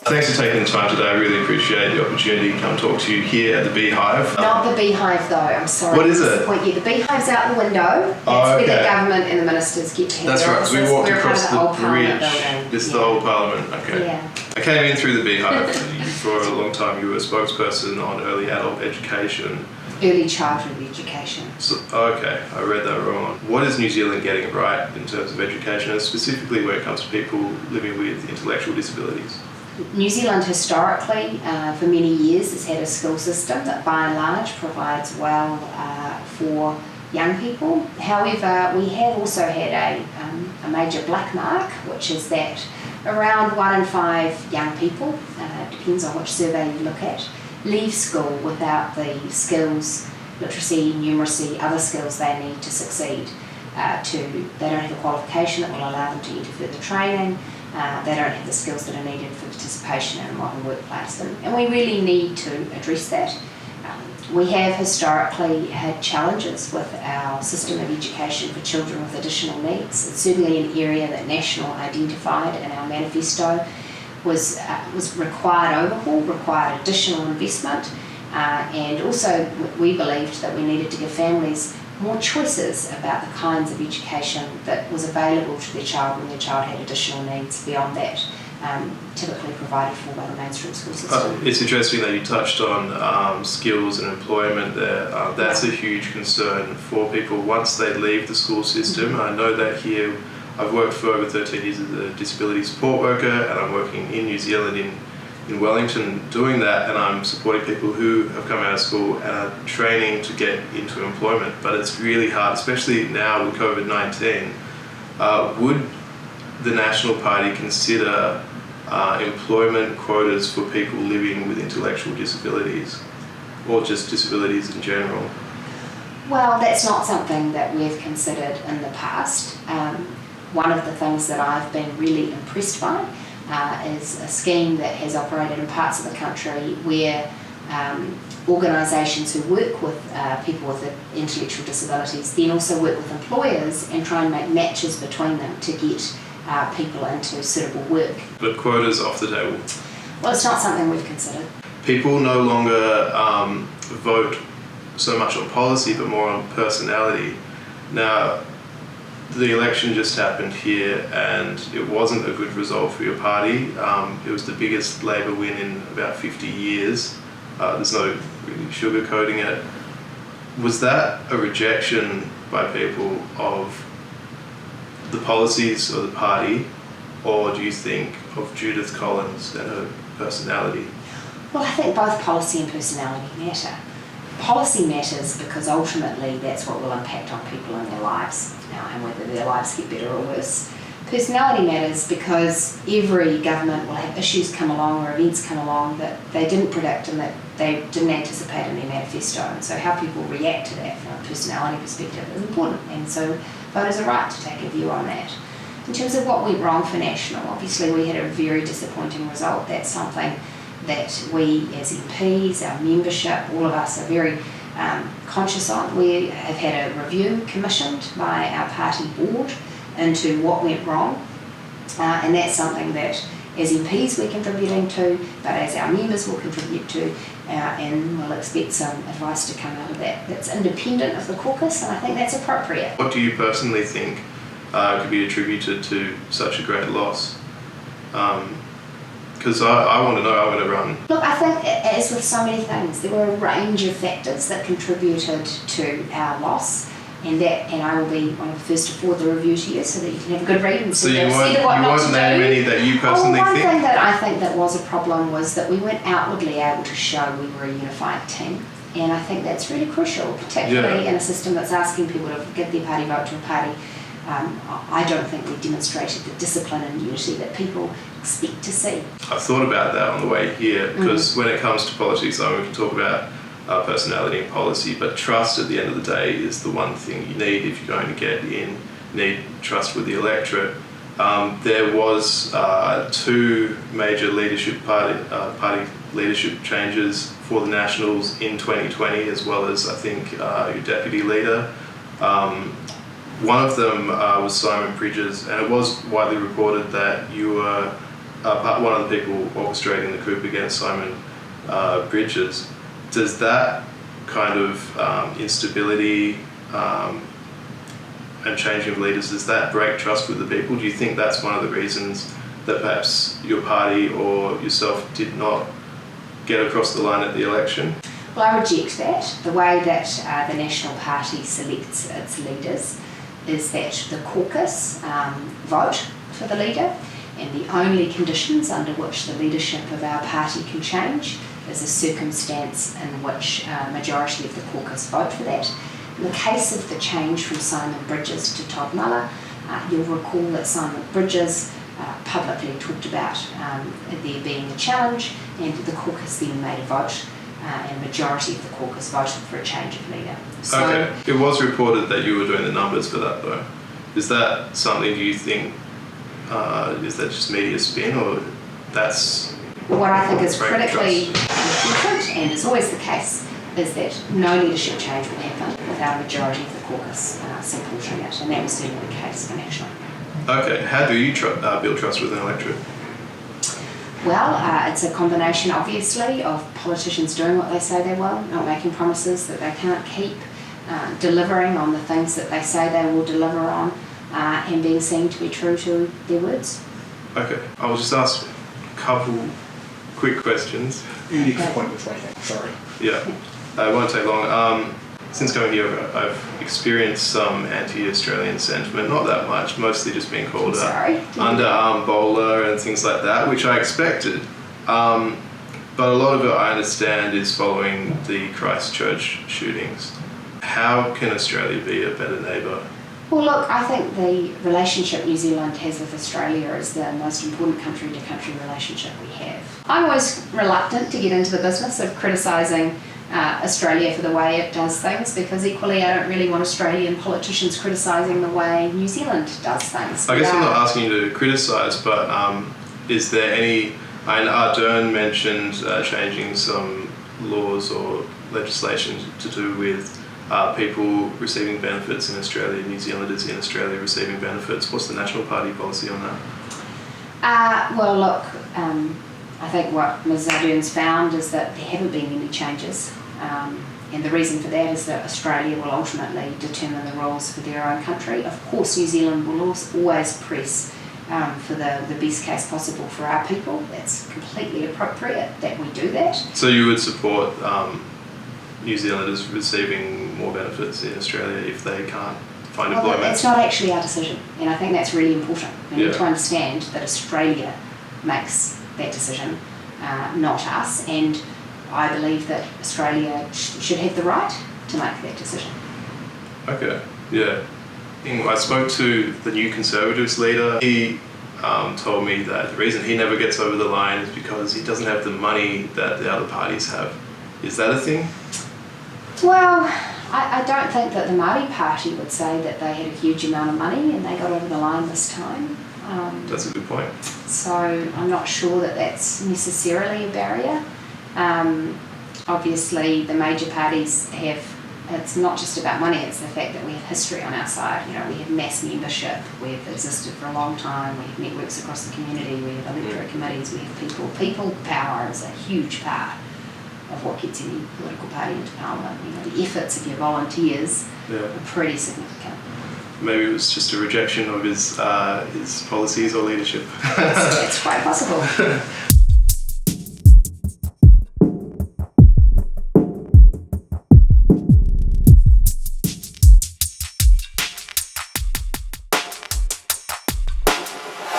Thanks for taking the time today. I really appreciate the opportunity to come talk to you here at the Beehive. Not the Beehive though, I'm sorry. What is to it? disappoint you. The Beehive's out the window. That's where the government and the ministers get to have That's their right, so we offices. walked We're across part of the bridge. Building. This is the old Parliament, okay. Yeah. I came in through the Beehive. For a long time you were a spokesperson on early adult education. Early childhood education. So, okay, I read that wrong. What is New Zealand getting right in terms of education, and specifically when it comes to people living with intellectual disabilities? New Zealand historically, for many years, has had a school system that by and large provides well for young people. However, we have also had a major black mark, which is that around 1 in 5 young people, depends on which survey you look at, leave school without the skills, literacy, numeracy, other skills they need to succeed. They don't have a qualification that will allow them to enter further training. They don't have the skills that are needed for participation in a modern workplace, and we really need to address that. We have historically had challenges with our system of education for children with additional needs. It's certainly an area that National identified in our manifesto was required overhaul, required additional investment, and also we believed that we needed to give families more choices about the kinds of education that was available to their child when their child had additional needs beyond that, typically provided for by the mainstream school system. It's interesting that you touched on skills and employment there. That's a huge concern for people once they leave the school system. Mm-hmm. I know that here. I've worked for over 13 years as a disability support worker, and I'm working in New Zealand in Wellington doing that, and I'm supporting people who have come out of school and are training to get into employment. But it's really hard, especially now with COVID-19. Would the National Party consider employment quotas for people living with intellectual disabilities, or just disabilities in general? Well, that's not something that we've considered in the past. One of the things that I've been really impressed by is a scheme that has operated in parts of the country where organisations who work with people with intellectual disabilities then also work with employers and try and make matches between them to get people into suitable work. But quotas off the table? Well, it's not something we've considered. People no longer vote so much on policy but more on personality. Now, the election just happened here and it wasn't a good result for your party. It was the biggest Labour win in about 50 years. There's no really sugarcoating it. Was that a rejection by people of the policies of the party, or do you think of Judith Collins and her personality? Well, I think both policy and personality matter. Policy matters because ultimately that's what will impact on people in their lives and whether their lives get better or worse. Personality matters because every government will have issues come along or events come along that they didn't predict and that they didn't anticipate in their manifesto. And so how people react to that from a personality perspective is important. And so voters are right to take a view on that. In terms of what went wrong for National, obviously we had a very disappointing result. That's something that we as MPs, our membership, all of us are very conscious on. We have had a review commissioned by our party board into what went wrong, and that's something that as MPs we're contributing to, but as our members will contribute to, and we'll expect some advice to come out of that that's independent of the caucus, and I think that's appropriate. What do you personally think could be attributed to such a great loss? Because I want to know, I want to run. Look, I think as with so many things, there were a range of factors that contributed to our loss, and I will be one of the first to forward the review to you so that you can have a good read and see what not to do. Name any that you personally think? One thing that I think that was a problem was that we weren't outwardly able to show we were a unified team, and I think that's really crucial, particularly in a system that's asking people to give their party vote to a party. I don't think we demonstrated the discipline and unity that people expect to see. I thought about that on the way here because when it comes to politics, we can talk about personality and policy, but trust at the end of the day is the one thing you need if you're going to get in. You need trust with the electorate. There was 2 major party leadership changes for the Nationals in 2020, as well as I think your deputy leader. One of them was Simon Bridges, and it was widely reported that you were one of the people orchestrating the coup against Simon Bridges. Does that kind of instability and changing of leaders, does that break trust with the people? Do you think that's one of the reasons that perhaps your party or yourself did not get across the line at the election? Well, I reject that. The way that the National Party selects its leaders is that the caucus vote for the leader, and the only conditions under which the leadership of our party can change is a circumstance in which a majority of the caucus vote for that. In the case of the change from Simon Bridges to Todd Muller, you'll recall that Simon Bridges publicly talked about there being a challenge, and the caucus then made a vote, and a majority of the caucus voted for a change of leader. So, okay, it was reported that you were doing the numbers for that though. Is that something you think, is that just media spin, or that's... What I think is critically important, and is always the case, is that no leadership change will happen without a majority of the caucus supporting it, and that was certainly the case for National. Okay, how do you build trust with an electorate? Well, it's a combination, obviously, of politicians doing what they say they will, not making promises that they can't keep, delivering on the things that they say they will deliver on, and being seen to be true to their words. Okay, I'll just ask a couple quick questions. You need to point this way, sorry. Yeah, it won't take long. Since coming here, I've experienced some anti-Australian sentiment, not that much, mostly just being called underarm bowler and things like that, which I expected. But a lot of it, I understand, is following the Christchurch shootings. How can Australia be a better neighbour? Well, look, I think the relationship New Zealand has with Australia is the most important country-to-country relationship we have. I'm always reluctant to get into the business of criticising Australia for the way it does things, because equally I don't really want Australian politicians criticising the way New Zealand does things. I guess I'm not asking you to criticise, but is there any... Ardern mentioned changing some laws or legislation to do with people receiving benefits in Australia, New Zealanders in Australia receiving benefits. What's the National Party policy on that? Well, look, I think what Ms Ardern's found is that there haven't been any changes, and the reason for that is that Australia will ultimately determine the rules for their own country. Of course, New Zealand will always press for the best case possible for our people. That's completely appropriate that we do that. So you would support New Zealanders receiving more benefits in Australia if they can't find employment? Well, it's not actually our decision, and I think that's really important. We need to understand that Australia makes that decision, not us, and I believe that Australia should have the right to make that decision. Okay, yeah. I spoke to the New Conservatives leader. He told me that the reason he never gets over the line is because he doesn't have the money that the other parties have. Is that a thing? Well, I don't think that the Māori Party would say that they had a huge amount of money and they got over the line this time. That's a good point. So I'm not sure that that's necessarily a barrier. Obviously, the major parties have, it's not just about money, it's the fact that we have history on our side. You know, we have mass membership, we've existed for a long time, we have networks across the community, we have electorate committees, we have people. People power is a huge part of what gets any political party into parliament. You know, the efforts of your volunteers are pretty significant. Maybe it was just a rejection of his policies or leadership. It's quite possible.